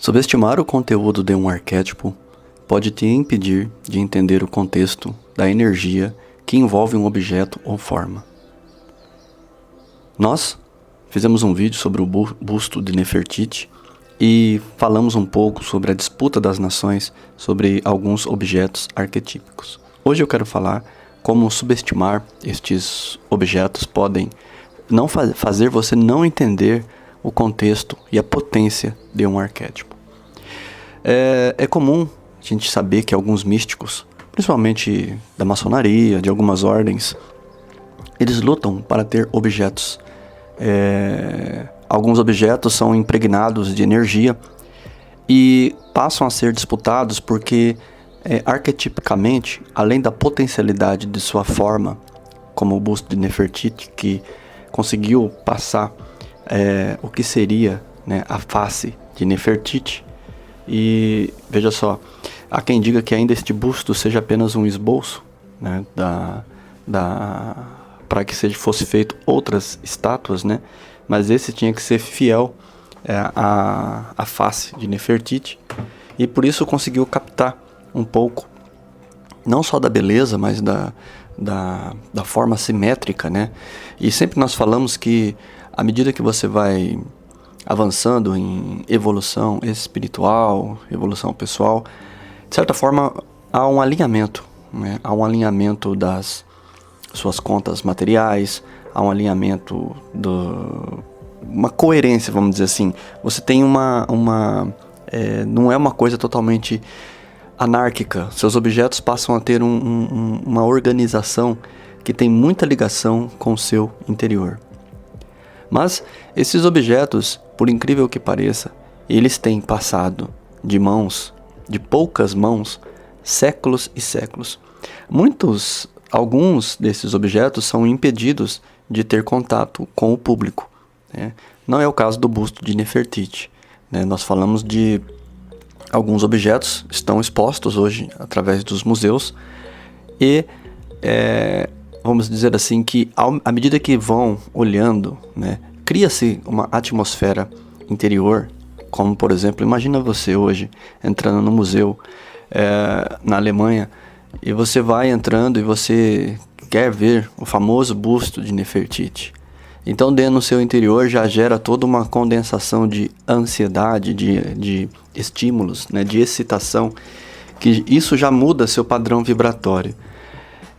Subestimar o conteúdo de um arquétipo pode te impedir de entender o contexto da energia que envolve um objeto ou forma. Nós fizemos um vídeo sobre o busto de Nefertiti e falamos um pouco sobre a disputa das nações sobre alguns objetos arquetípicos. Hoje eu quero falar como subestimar estes objetos podem não fazer você não entender o contexto e a potência de um arquétipo. É comum a gente saber que alguns místicos, principalmente da maçonaria, de algumas ordens, eles lutam para ter objetos. Alguns objetos são impregnados de energia e passam a ser disputados porque, arquetipicamente, além da potencialidade de sua forma, como o busto de Nefertiti, que conseguiu passar o que seria, a face de Nefertiti. E veja só, há quem diga que ainda este busto seja apenas um esboço, para que fosse feito outras estátuas, mas esse tinha que ser fiel à face de Nefertiti, e por isso conseguiu captar um pouco, não só da beleza, mas da forma simétrica, E sempre nós falamos que, à medida que você vai avançando em evolução espiritual, evolução pessoal, de certa forma há um alinhamento, há um alinhamento das suas contas materiais, há um alinhamento uma coerência, vamos dizer assim. Você tem não é uma coisa totalmente anárquica. Seus objetos passam a ter uma organização que tem muita ligação com o seu interior. Mas esses objetos, por incrível que pareça, eles têm passado de poucas mãos, séculos e séculos. Alguns desses objetos são impedidos de ter contato com o público. Não é o caso do busto de Nefertiti. Nós falamos de alguns objetos que estão expostos hoje através dos museus e vamos dizer assim que à medida que vão olhando, cria-se uma atmosfera interior, como por exemplo, imagina você hoje entrando no museu na Alemanha, e você vai entrando e você quer ver o famoso busto de Nefertiti. Então dentro no seu interior já gera toda uma condensação de ansiedade, de estímulos, de excitação, que isso já muda seu padrão vibratório.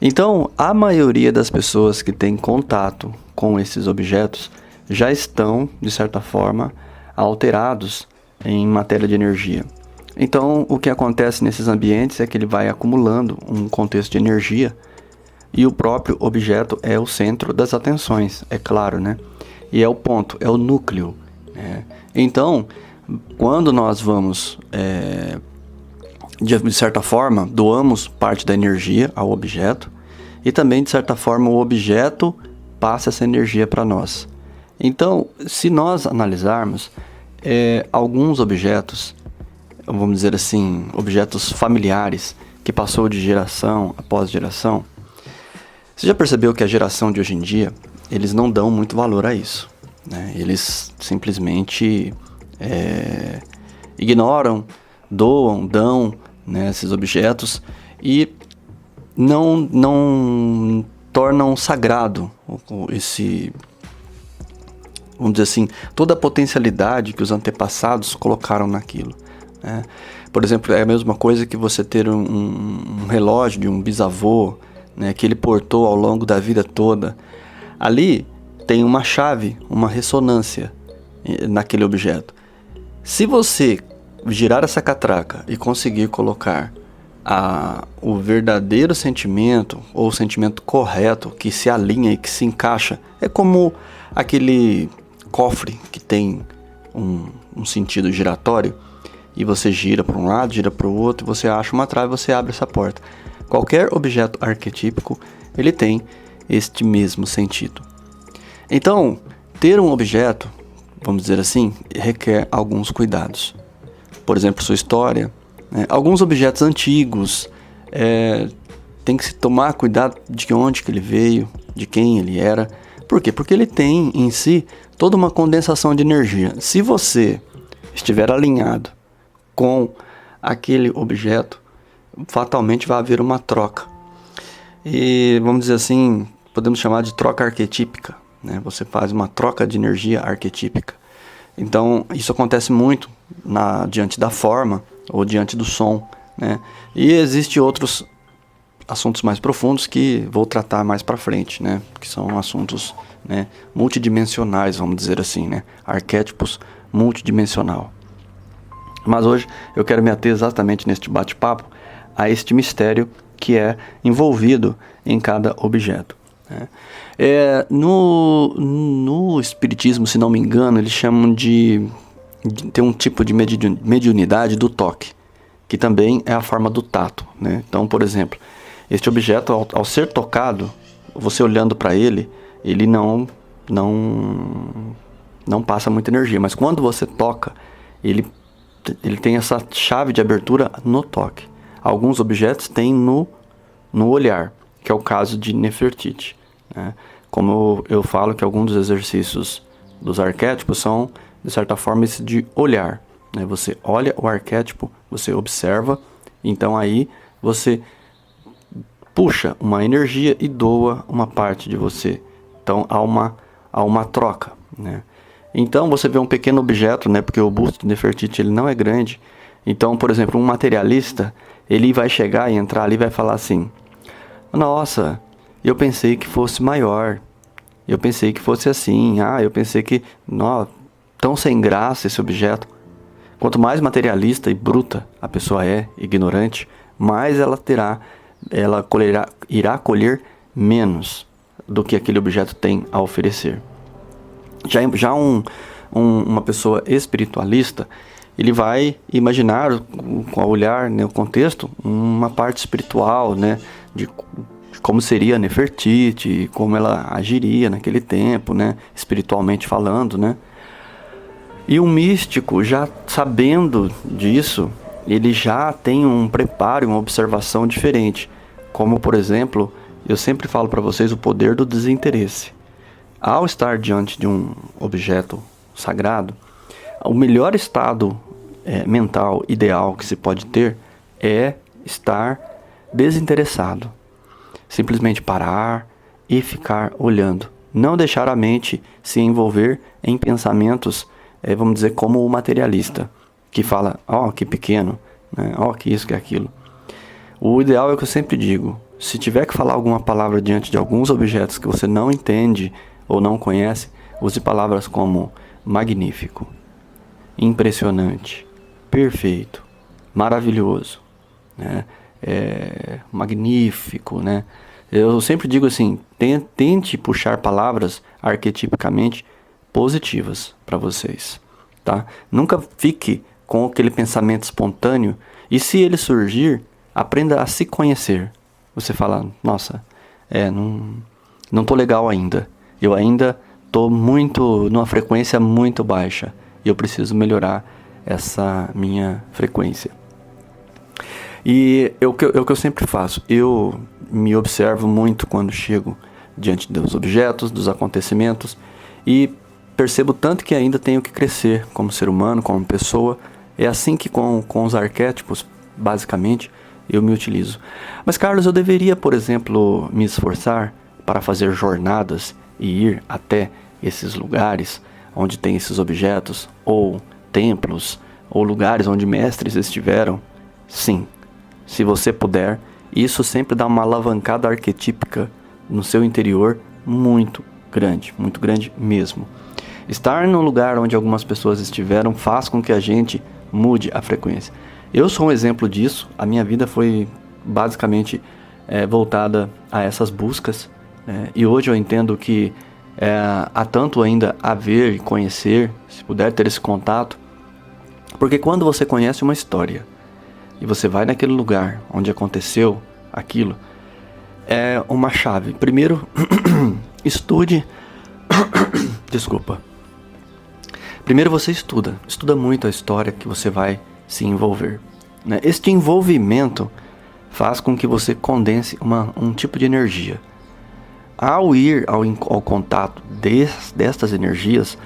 Então, a maioria das pessoas que tem contato com esses objetos já estão, de certa forma, alterados em matéria de energia. Então, o que acontece nesses ambientes é que ele vai acumulando um contexto de energia e o próprio objeto é o centro das atenções, é claro, E é o ponto, é o núcleo. Então, quando nós vamos, de certa forma, doamos parte da energia ao objeto e também, de certa forma, o objeto passa essa energia para nós. Então, se nós analisarmos alguns objetos, vamos dizer assim, objetos familiares que passou de geração após geração, você já percebeu que a geração de hoje em dia, eles não dão muito valor a isso, Eles simplesmente ignoram, dão, esses objetos e não tornam sagrado vamos dizer assim, toda a potencialidade que os antepassados colocaram naquilo. Por exemplo, é a mesma coisa que você ter um relógio de um bisavô, que ele portou ao longo da vida toda. Ali tem uma chave, uma ressonância naquele objeto. Se você girar essa catraca e conseguir colocar o verdadeiro sentimento, ou o sentimento correto, que se alinha e que se encaixa, é como aquele cofre que tem um sentido giratório, e você gira para um lado, gira para o outro, você acha uma trave, você abre essa porta. Qualquer objeto arquetípico, ele tem este mesmo sentido. Então, ter um objeto, vamos dizer assim, requer alguns cuidados. Por exemplo, sua história. Alguns objetos antigos, tem que se tomar cuidado de onde que ele veio, de quem ele era. Por quê? Porque ele tem em si toda uma condensação de energia. Se você estiver alinhado com aquele objeto, fatalmente vai haver uma troca. E vamos dizer assim, podemos chamar de troca arquetípica, né? Você faz uma troca de energia arquetípica. Então, isso acontece muito diante da forma ou diante do som, né? E existem outros assuntos mais profundos que vou tratar mais para frente, né? Que são assuntos, né, multidimensionais, vamos dizer assim, né? Arquétipos multidimensional. Mas hoje eu quero me ater exatamente neste bate-papo a este mistério que é envolvido em cada objeto, né? No espiritismo, se não me engano, eles chamam de ter um tipo de mediunidade do toque, que também é a forma do tato, né? Então, por exemplo, este objeto, ao ser tocado, você olhando para ele, ele não passa muita energia, mas quando você toca, ele tem essa chave de abertura no toque. Alguns objetos têm no olhar, que é o caso de Nefertiti, né? Como eu falo que alguns dos exercícios dos arquétipos são, de certa forma, esse de olhar, né? Você olha o arquétipo, você observa, então aí você puxa uma energia e doa uma parte de você. Então há uma troca, né? Então você vê um pequeno objeto, né? Porque o busto de Nefertiti ele não é grande. Então, por exemplo, um materialista, ele vai chegar e entrar ali e vai falar assim: nossa, eu pensei que fosse maior. Eu pensei que fosse assim. Eu pensei que... Nossa, tão sem graça esse objeto. Quanto mais materialista e bruta a pessoa é, ignorante, mais ela irá colher menos do que aquele objeto tem a oferecer. Já uma pessoa espiritualista, ele vai imaginar, com o olhar, né, o contexto, uma parte espiritual, né, de como seria Nefertiti, como ela agiria naquele tempo, né, espiritualmente falando, né. E o místico, já sabendo disso, ele já tem um preparo, uma observação diferente. Como, por exemplo, eu sempre falo para vocês o poder do desinteresse. Ao estar diante de um objeto sagrado, o melhor estado mental ideal que se pode ter é estar desinteressado. Simplesmente parar e ficar olhando. Não deixar a mente se envolver em pensamentos, vamos dizer, como o materialista, que fala, que pequeno, né? Que isso, que aquilo. O ideal é o que eu sempre digo: se tiver que falar alguma palavra diante de alguns objetos que você não entende ou não conhece, use palavras como magnífico, impressionante, perfeito, maravilhoso, né? Magnífico, né? Eu sempre digo assim, tente puxar palavras arquetipicamente positivas para vocês, tá? Nunca fique com aquele pensamento espontâneo, e se ele surgir, aprenda a se conhecer. Você fala, nossa, não tô legal ainda. Eu ainda tô numa frequência muito baixa. E eu preciso melhorar essa minha frequência. E é o que eu sempre faço. Eu me observo muito quando chego diante dos objetos, dos acontecimentos. E percebo tanto que ainda tenho que crescer como ser humano, como pessoa. É assim que com os arquétipos, basicamente, eu me utilizo. Mas, Carlos, eu deveria, por exemplo, me esforçar para fazer jornadas e ir até esses lugares onde tem esses objetos, ou templos, ou lugares onde mestres estiveram? Sim, se você puder. Isso sempre dá uma alavancada arquetípica no seu interior muito grande mesmo. Estar no lugar onde algumas pessoas estiveram faz com que a gente mude a frequência. Eu sou um exemplo disso. A minha vida foi basicamente voltada a essas buscas, e hoje eu entendo que há tanto ainda a ver e conhecer, se puder ter esse contato, porque quando você conhece uma história e você vai naquele lugar onde aconteceu aquilo, é uma chave. Primeiro, estude. Desculpa. Primeiro você estuda muito a história que você vai se envolver, né? Este envolvimento faz com que você condense um tipo de energia. Ao ir ao contato destas energias,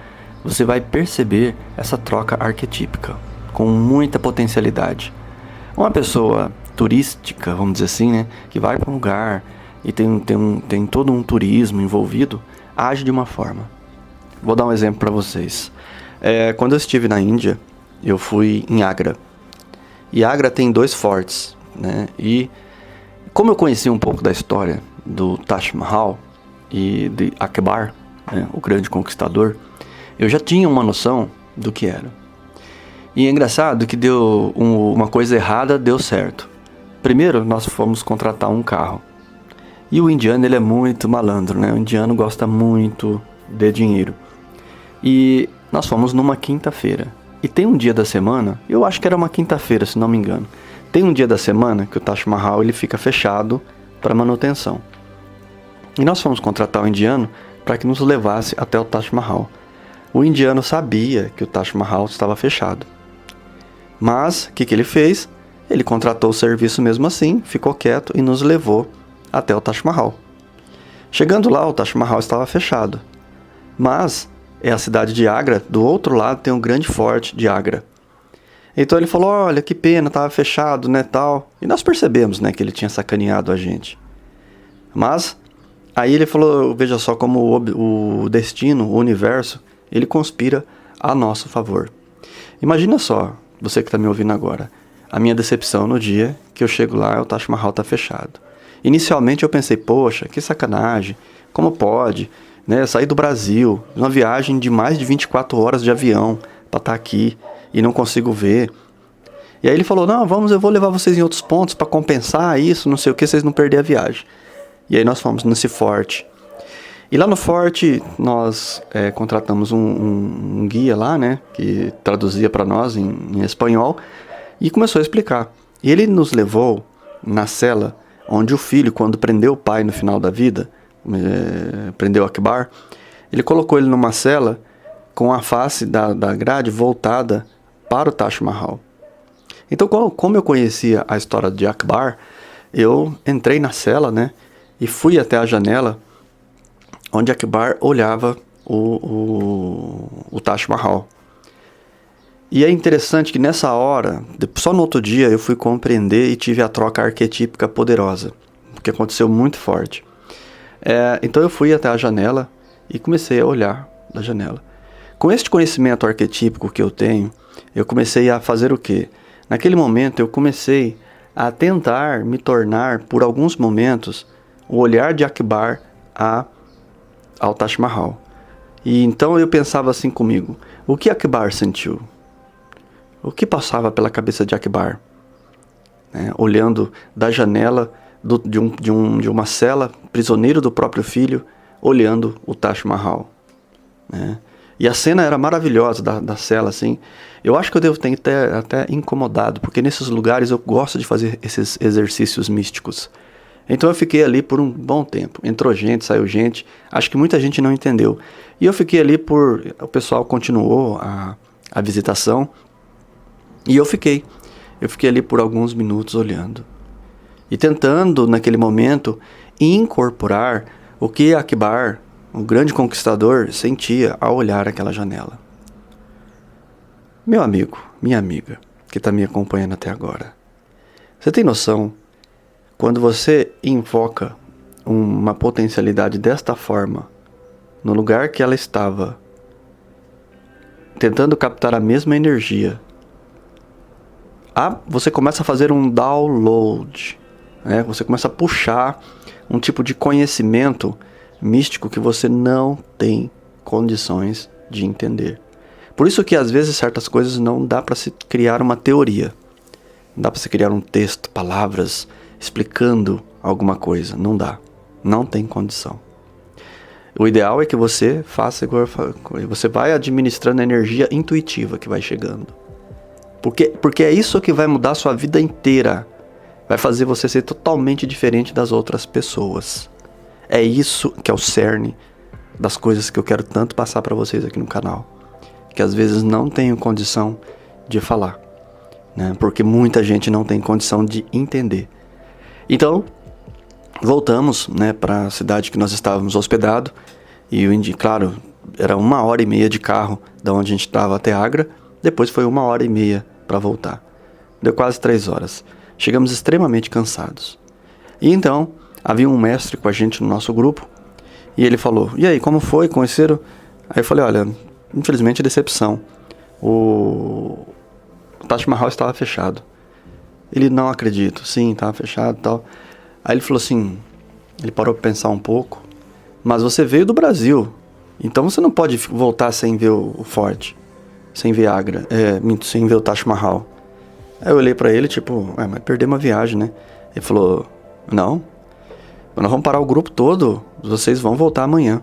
você vai perceber essa troca arquetípica. com muita potencialidade. Uma pessoa turística, vamos dizer assim, né, que vai para um lugar e tem todo um turismo envolvido, age de uma forma. Vou dar um exemplo para vocês. Quando eu estive na Índia, eu fui em Agra. E Agra tem 2 fortes, né? E como eu conheci um pouco da história do Taj Mahal e de Akbar, né, o grande conquistador, eu já tinha uma noção do que era. E é engraçado que deu uma coisa errada, deu certo. Primeiro, nós fomos contratar um carro. E o indiano, ele é muito malandro, né? O indiano gosta muito de dinheiro. E nós fomos numa quinta-feira. E tem um dia da semana, eu acho que era uma quinta-feira, se não me engano. Tem um dia da semana que o Taj Mahal ele fica fechado para manutenção. E nós fomos contratar um indiano para que nos levasse até o Taj Mahal. O indiano sabia que o Taj Mahal estava fechado. Mas, o que ele fez? Ele contratou o serviço mesmo assim, ficou quieto e nos levou até o Taj Mahal. Chegando lá, o Taj Mahal estava fechado. Mas é a cidade de Agra, do outro lado tem um grande forte de Agra. Então ele falou, olha, que pena, estava fechado, né, tal. E nós percebemos, né, que ele tinha sacaneado a gente. Mas, aí ele falou, veja só como o destino, o universo, ele conspira a nosso favor. Imagina só, você que está me ouvindo agora, a minha decepção no dia que eu chego lá e o Taj Mahal está fechado. Inicialmente eu pensei, poxa, que sacanagem, como pode, né, sair do Brasil, uma viagem de mais de 24 horas de avião para estar aqui e não consigo ver. E aí ele falou, não, eu vou levar vocês em outros pontos para compensar isso, não sei o que, vocês não perderem a viagem. E aí nós fomos nesse forte. E lá no forte nós contratamos um guia lá, né, que traduzia para nós em espanhol e começou a explicar. E ele nos levou na cela onde o filho, quando prendeu o pai no final da vida, prendeu Akbar, ele colocou ele numa cela com a face da grade voltada para o Taj Mahal. Então, como eu conhecia a história de Akbar, eu entrei na cela, né, e fui até a janela onde Akbar olhava o Taj Mahal. E é interessante que nessa hora, só no outro dia, eu fui compreender e tive a troca arquetípica poderosa, que aconteceu muito forte. Então eu fui até a janela e comecei a olhar da janela. Com este conhecimento arquetípico que eu tenho, eu comecei a fazer o quê? Naquele momento eu comecei a tentar me tornar, por alguns momentos, o olhar de Akbar ao Taj Mahal. E então eu pensava assim comigo, o que Akbar sentiu? O que passava pela cabeça de Akbar? Olhando da janela de uma cela, prisioneiro do próprio filho, olhando o Taj Mahal. E a cena era maravilhosa da cela, assim. Eu acho que eu devo ter até incomodado, porque nesses lugares eu gosto de fazer esses exercícios místicos. Então eu fiquei ali por um bom tempo. Entrou gente, saiu gente. Acho que muita gente não entendeu. E eu fiquei ali o pessoal continuou a visitação. E eu fiquei ali por alguns minutos olhando. E tentando, naquele momento, incorporar o que Akbar, o grande conquistador, sentia ao olhar aquela janela. Meu amigo, minha amiga, que está me acompanhando até agora. Você tem noção, quando você invoca uma potencialidade desta forma, no lugar que ela estava, tentando captar a mesma energia, você começa a fazer um download, né? Você começa a puxar um tipo de conhecimento místico que você não tem condições de entender. Por isso que às vezes certas coisas não dá para se criar uma teoria, não dá para se criar um texto, palavras explicando alguma coisa, não dá, não tem condição. O ideal é que você faça igual, você vai administrando a energia intuitiva que vai chegando. Porque é isso que vai mudar a sua vida inteira. Vai fazer você ser totalmente diferente das outras pessoas. É isso que é o cerne das coisas que eu quero tanto passar para vocês aqui no canal. Que às vezes não tenho condição de falar, né? Porque muita gente não tem condição de entender. Então, voltamos, né, para a cidade que nós estávamos hospedados. E, claro, era 1h30 de carro da onde a gente estava até Agra. Depois foi 1h30 para voltar. Deu quase 3 horas. Chegamos extremamente cansados. E então, havia um mestre com a gente no nosso grupo, e ele falou, e aí, como foi? Conheceram? Aí eu falei, olha, infelizmente decepção. O Taj Mahal estava fechado. Ele, não acredito, sim, estava fechado e tal. Aí ele falou assim, ele parou para pensar um pouco, mas você veio do Brasil, então você não pode voltar sem ver o forte, sem ver Agra, sem ver o Taj Mahal. Aí eu olhei pra ele, tipo, mas perdemos a viagem, né? Ele falou, não, nós vamos parar o grupo todo, vocês vão voltar amanhã.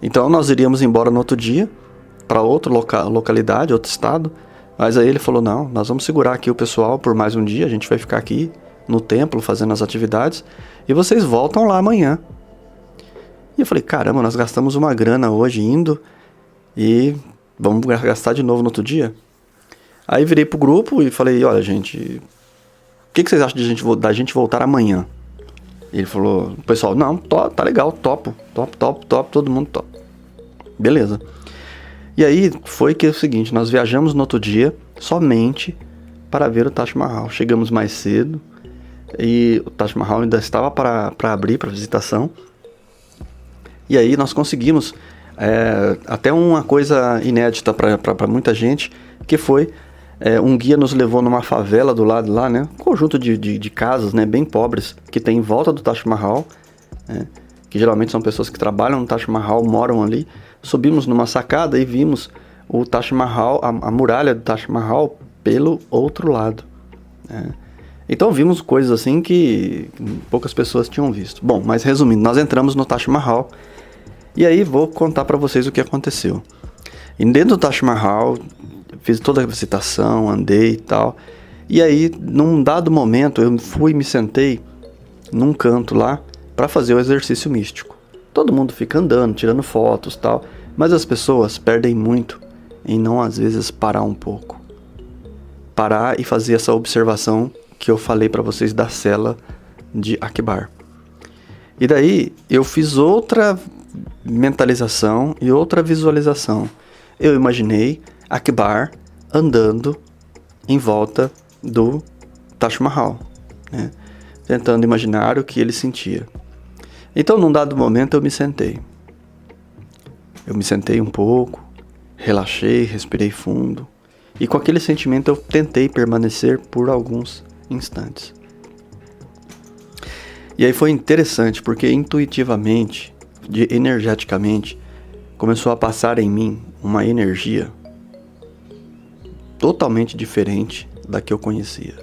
Então nós iríamos embora no outro dia, pra outra localidade, outro estado. Mas aí ele falou, não, nós vamos segurar aqui o pessoal por mais um dia, a gente vai ficar aqui no templo fazendo as atividades, e vocês voltam lá amanhã. E eu falei, caramba, nós gastamos uma grana hoje indo, e vamos gastar de novo no outro dia? Aí virei pro grupo e falei, olha gente, o que vocês acham da gente voltar amanhã? Ele falou, o pessoal, não, tá legal, topo, todo mundo topa. Beleza. E aí foi que é o seguinte, nós viajamos no outro dia somente para ver o Taj Mahal. Chegamos mais cedo e o Taj Mahal ainda estava para abrir para visitação. E aí nós conseguimos até uma coisa inédita para muita gente, que foi um guia nos levou numa favela do lado lá, né? Um conjunto de casas, né, bem pobres que tem em volta do Taj Mahal, que geralmente são pessoas que trabalham no Taj Mahal, moram ali. Subimos numa sacada e vimos o Taj Mahal, a muralha do Taj Mahal pelo outro lado. Então vimos coisas assim que poucas pessoas tinham visto. Bom, mas resumindo, nós entramos no Taj Mahal e aí vou contar para vocês o que aconteceu. E dentro do Taj Mahal, fiz toda a visitação, andei e tal. E aí, num dado momento, eu me sentei num canto lá para fazer o exercício místico. Todo mundo fica andando, tirando fotos e tal, mas as pessoas perdem muito em não, às vezes, parar um pouco. Parar e fazer essa observação que eu falei para vocês da cela de Akbar. E daí, eu fiz outra mentalização e outra visualização. Eu imaginei Akbar andando em volta do Taj Mahal, né? Tentando imaginar o que ele sentia. Então, num dado momento, eu me sentei. Eu me sentei um pouco, relaxei, respirei fundo. E com aquele sentimento eu tentei permanecer por alguns instantes. E aí foi interessante, porque intuitivamente, energeticamente, começou a passar em mim uma energia totalmente diferente da que eu conhecia.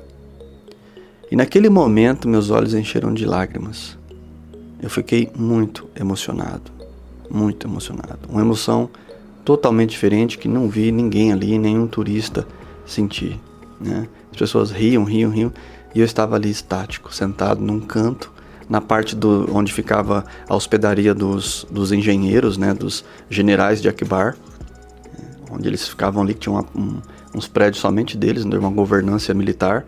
E naquele momento meus olhos encheram de lágrimas. Eu fiquei muito emocionado. Uma emoção totalmente diferente que não vi ninguém ali, nenhum turista sentir, né? As pessoas riam, e eu estava ali estático, sentado num canto, na parte onde ficava a hospedaria dos engenheiros, né? Dos generais de Akbar, onde eles ficavam ali, que tinham uns prédios somente deles, de uma governança militar.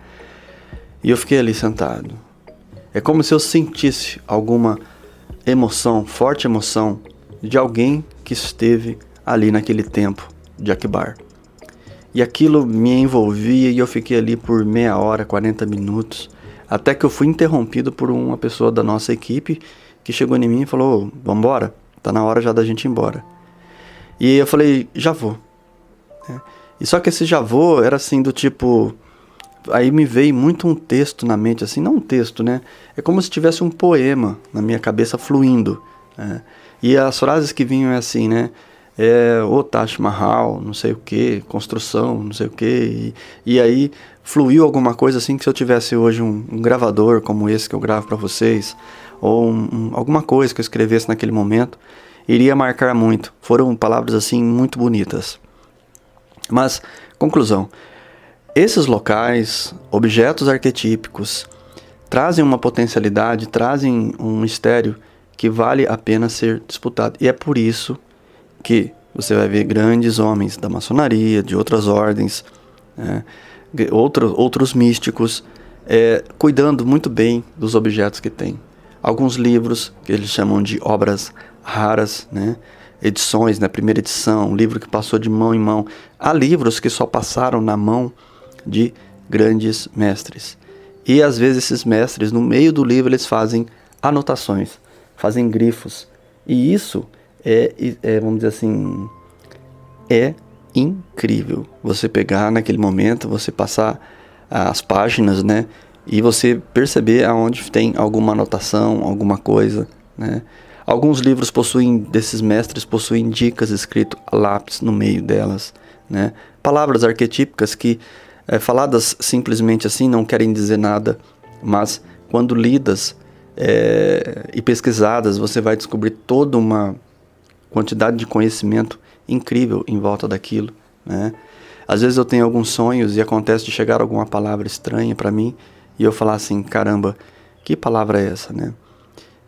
E eu fiquei ali sentado. É como se eu sentisse alguma emoção, forte emoção, de alguém que esteve ali naquele tempo de Akbar. E aquilo me envolvia e eu fiquei ali por meia hora, 40 minutos, até que eu fui interrompido por uma pessoa da nossa equipe que chegou em mim e falou, vambora, tá na hora já da gente ir embora. E eu falei, já vou. E só que esse já vou era assim do tipo... Aí me veio muito um texto na mente, assim, não um texto, né? É como se tivesse um poema na minha cabeça fluindo. E as frases que vinham é assim, né? O Taj Mahal, não sei o que, construção, não sei o que. E aí fluiu alguma coisa assim que se eu tivesse hoje um gravador como esse que eu gravo para vocês, ou alguma coisa que eu escrevesse naquele momento, iria marcar muito. Foram palavras assim muito bonitas. Mas, conclusão, esses locais, objetos arquetípicos, trazem uma potencialidade, trazem um mistério que vale a pena ser disputado. E é por isso que você vai ver grandes homens da maçonaria, de outras ordens, outros místicos, cuidando muito bem dos objetos que tem. Alguns livros, que eles chamam de obras raras, né? Edições, né? Primeira edição, livro que passou de mão em mão. Há livros que só passaram na mão de grandes mestres. E às vezes esses mestres, no meio do livro, eles fazem anotações, fazem grifos. E isso vamos dizer assim, é incrível. Você pegar naquele momento, você passar as páginas, né? E você perceber aonde tem alguma anotação, alguma coisa, né? Alguns livros desses mestres possuem dicas escritas a lápis no meio delas, né? Palavras arquetípicas que, faladas simplesmente assim, não querem dizer nada, mas quando lidas e pesquisadas, você vai descobrir toda uma quantidade de conhecimento incrível em volta daquilo, né? Às vezes eu tenho alguns sonhos e acontece de chegar alguma palavra estranha para mim e eu falar assim, caramba, que palavra é essa, né?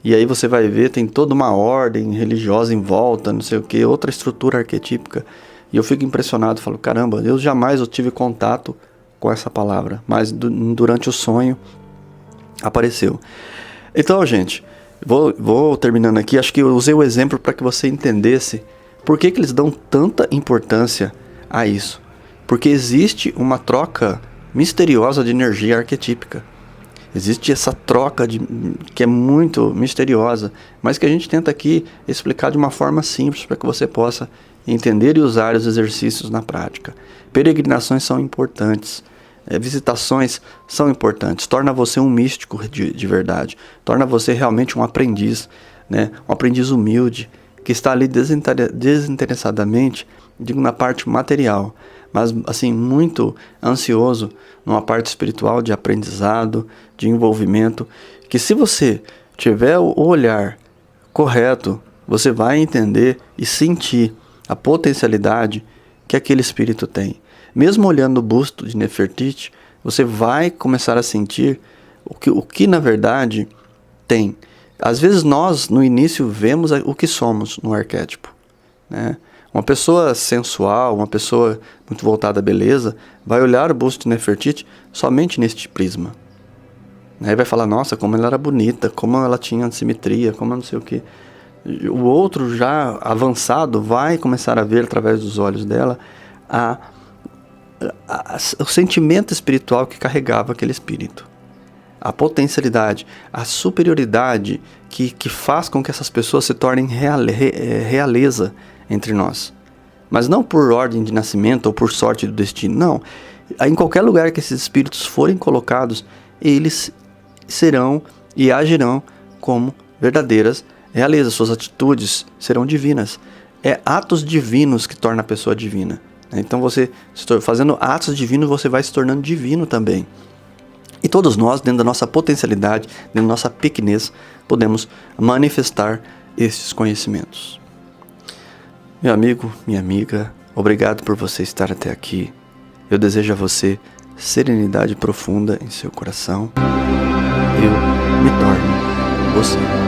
E aí você vai ver, tem toda uma ordem religiosa em volta, não sei o que, outra estrutura arquetípica. E eu fico impressionado, falo, caramba, eu jamais tive contato com essa palavra, mas durante o sonho apareceu. Então, gente, vou terminando aqui, acho que eu usei o exemplo para que você entendesse por que eles dão tanta importância a isso. Porque existe uma troca misteriosa de energia arquetípica. Existe essa troca que é muito misteriosa, mas que a gente tenta aqui explicar de uma forma simples para que você possa entender e usar os exercícios na prática. Peregrinações são importantes, visitações são importantes, torna você um místico de verdade, torna você realmente um aprendiz, né? Um aprendiz humilde, que está ali desinteressadamente, digo na parte material, mas assim, muito ansioso numa parte espiritual de aprendizado, de envolvimento, que se você tiver o olhar correto, você vai entender e sentir a potencialidade que aquele espírito tem. Mesmo olhando o busto de Nefertiti, você vai começar a sentir o que na verdade tem. Às vezes nós, no início, vemos o que somos no arquétipo, né? Uma pessoa sensual, uma pessoa muito voltada à beleza, vai olhar o busto de Nefertiti somente neste prisma. Aí vai falar, nossa, como ela era bonita, como ela tinha simetria, como não sei o que. O outro já avançado vai começar a ver através dos olhos dela o sentimento espiritual que carregava aquele espírito. A potencialidade, a superioridade que faz com que essas pessoas se tornem realeza entre nós. Mas não por ordem de nascimento ou por sorte do destino, não. Em qualquer lugar que esses espíritos forem colocados, eles serão e agirão como verdadeiras realezas. Suas atitudes serão divinas. É atos divinos que torna a pessoa divina. Então você, fazendo atos divinos, você vai se tornando divino também. E todos nós, dentro da nossa potencialidade, dentro da nossa pequenez, podemos manifestar esses conhecimentos. Meu amigo, minha amiga, obrigado por você estar até aqui. Eu desejo a você serenidade profunda em seu coração. Eu me torno você.